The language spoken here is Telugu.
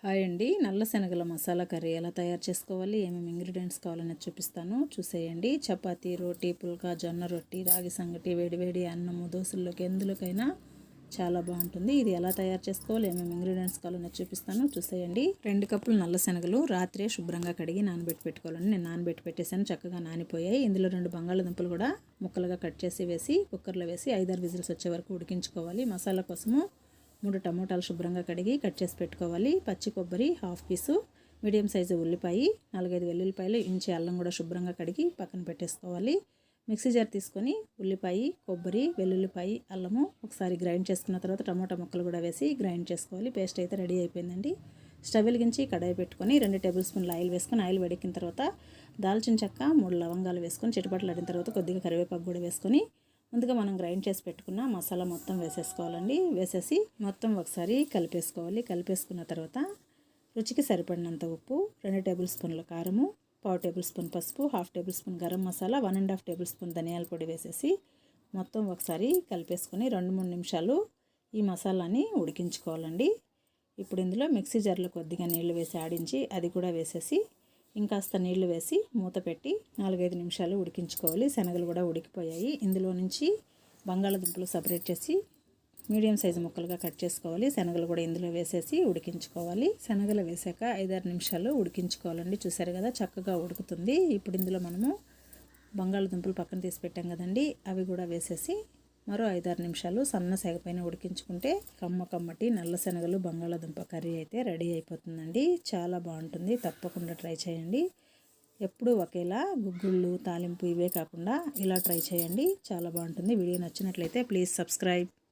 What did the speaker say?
హాయ్ అండి. నల్ల శనగల మసాలా కర్రీ ఎలా తయారు చేసుకోవాలి, ఏమేమి ఇంగ్రీడియంట్స్ కావాలనేది చూపిస్తాను, చూసేయండి. చపాతీ, రోటీ, పుల్కా, జొన్న రొట్టి, రాగి సంగటి, వేడివేడి అన్నము, దోశల్లోకి ఎందులోకైనా చాలా బాగుంటుంది. ఇది ఎలా తయారు చేసుకోవాలి, ఏమేమి ఇంగ్రీడియంట్స్ కావాలనేది చూపిస్తాను, చూసేయండి. 2 కప్పులు నల్ల శనగలు రాత్రే శుభ్రంగా కడిగి నానబెట్టి పెట్టుకోవాలండి. నేను నానబెట్టి పెట్టేసాను, చక్కగా నానిపోయాయి. ఇందులో 2 బంగాళదుంపలు కూడా ముక్కలుగా కట్ చేసి వేసి కుక్కర్లో వేసి 5-6 విజిల్స్ వచ్చే వరకు ఉడికించుకోవాలి. మసాలా కోసము 3 టమోటాలు శుభ్రంగా కడిగి కట్ చేసి పెట్టుకోవాలి. పచ్చి కొబ్బరి హాఫ్ పీసు, మీడియం సైజు ఉల్లిపాయ, 4-5 వెల్లుల్లిపాయలు, ఇంచి అల్లం కూడా శుభ్రంగా కడిగి పక్కన పెట్టేసుకోవాలి. మిక్సీ జార్ తీసుకొని ఉల్లిపాయ, కొబ్బరి, వెల్లుల్లిపాయ, అల్లము ఒకసారి గ్రైండ్ చేసుకున్న తర్వాత టమోటా ముక్కలు కూడా వేసి గ్రైండ్ చేసుకోవాలి. పేస్ట్ అయితే రెడీ అయిపోయిందండి. స్టవ్ వెలిగించి కడాయి పెట్టుకొని 2 టేబుల్ స్పూన్ల ఆయిల్ వేసుకొని ఆయిల్ వేడెక్కిన తర్వాత దాల్చిన చెక్క, 3 లవంగాలు వేసుకొని చిటపటలాడిన తర్వాత కొద్దిగా కరివేపాకు కూడా వేసుకొని ముందుగా మనం గ్రైండ్ చేసి పెట్టుకున్న మసాలా మొత్తం వేసేసుకోవాలండి. వేసేసి మొత్తం ఒకసారి కలిపేసుకోవాలి. కలిపేసుకున్న తర్వాత రుచికి సరిపడినంత ఉప్పు, 2 టేబుల్ స్పూన్ల కారము, 1/2 టేబుల్ స్పూన్ పసుపు, 1/2 table spoon garam masala, 1.5 table spoon ధనియాల పొడి వేసేసి మొత్తం ఒకసారి కలిపేసుకొని 2-3 నిమిషాలు ఈ మసాలాని ఉడికించుకోవాలండి. ఇప్పుడు ఇందులో మిక్సీ జార్లో కొద్దిగా నీళ్లు వేసి ఆడించి అది కూడా వేసేసి ఇంకాస్త నీళ్లు వేసి మూత పెట్టి 4-5 నిమిషాలు ఉడికించుకోవాలి. శనగలు కూడా ఉడికిపోయాయి. ఇందులో నుంచి బంగాళదుంపలు సపరేట్ చేసి మీడియం సైజు ముక్కలుగా కట్ చేసుకోవాలి. శనగలు కూడా ఇందులో వేసేసి ఉడికించుకోవాలి. శనగలు వేసాక 5-6 నిమిషాలు ఉడికించుకోవాలండి. చూసారు కదా, చక్కగా ఉడుకుతుంది. ఇప్పుడు ఇందులో మనము బంగాళదుంపలు పక్కన తీసి పెట్టాం కదండి, అవి కూడా వేసేసి మరో 5-6 నిమిషాలు సన్న సెగ పైన ఉడికించుకుంటే కమ్మటి నల్ల శనగలు బంగాళదుంప కర్రీ అయితే రెడీ అయిపోతుందండి. చాలా బాగుంటుంది, తప్పకుండా ట్రై చేయండి. ఎప్పుడూ ఒకేలా గుగ్గుళ్ళు, తాలింపు ఇవే కాకుండా ఇలా ట్రై చేయండి, చాలా బాగుంటుంది. వీడియో నచ్చినట్లయితే ప్లీజ్ సబ్స్క్రైబ్.